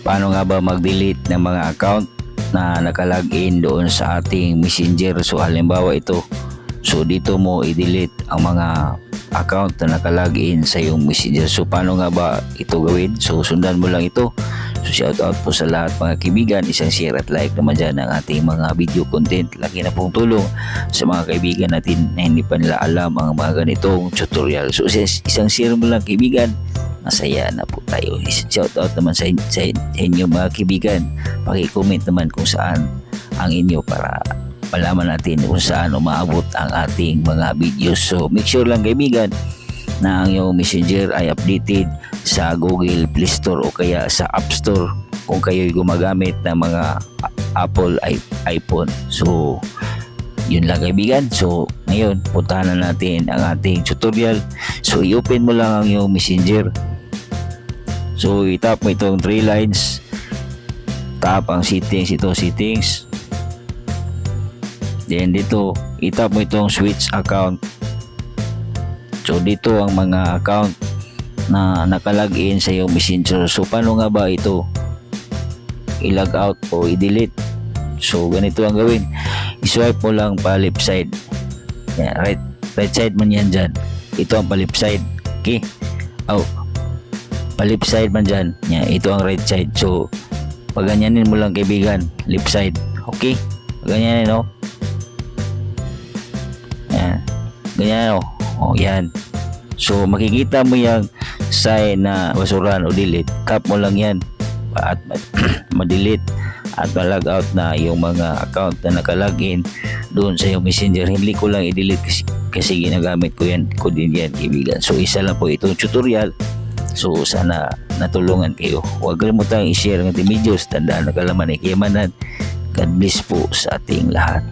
paano nga ba mag-delete ng mga account na nakalagin doon sa ating messenger. So halimbawa ito, so dito mo i-delete ang mga account na nakalagin sa iyong messenger. So paano nga ba ito gawin? So sundan mo lang ito. So shout out po sa lahat mga kaibigan, isang share at like naman dyan ang ating mga video content. Laki na pong tulong sa mga kaibigan natin na hindi pa nila alam ang mga ganitong tutorial. So isang share mo lang kaibigan, masaya na po tayo. Shout out naman sa inyo mga kaibigan. Paki-comment naman kung saan ang inyo para malaman natin kung saan umaabot ang ating mga videos. So make sure lang kaibigan na ang iyong messenger ay updated sa Google Play Store o kaya sa App Store kung kayo'y gumagamit ng mga Apple iPhone. So yun lang kaibigan. So ngayon puntahan na natin ang ating tutorial. So i-open mo lang ang iyong messenger. So itap mo itong 3 lines, tap ang settings, ito settings, then dito itap mo itong switch account. So dito ang mga account na nakalagin sa iyong messenger. So paano nga ba ito i-log out o i-delete? So ganito ang gawin, i-swipe mo lang pa left side. Yan, right side man yan dyan. Ito ang pa left side. Okay, pa left side man dyan. Yan, ito ang right side. So paganyanin mo lang kaibigan, left side. Okay, paganyanin no. Yan, ganyan no. Yan. So makikita mo yung sign na basuran o delete, tap mo lang yan at ma-delete at ma-log out na yung mga account na nakalagin doon sa yung messenger. Hindi ko lang i-delete kasi ginagamit ko yan, ko din yan kaibigan. So isa lang po itong tutorial. So sana natulungan kayo. Huwag kalimutang i-share ng ating videos. Tandaan na kalaman ay kayamanan. God bless po sa ating lahat.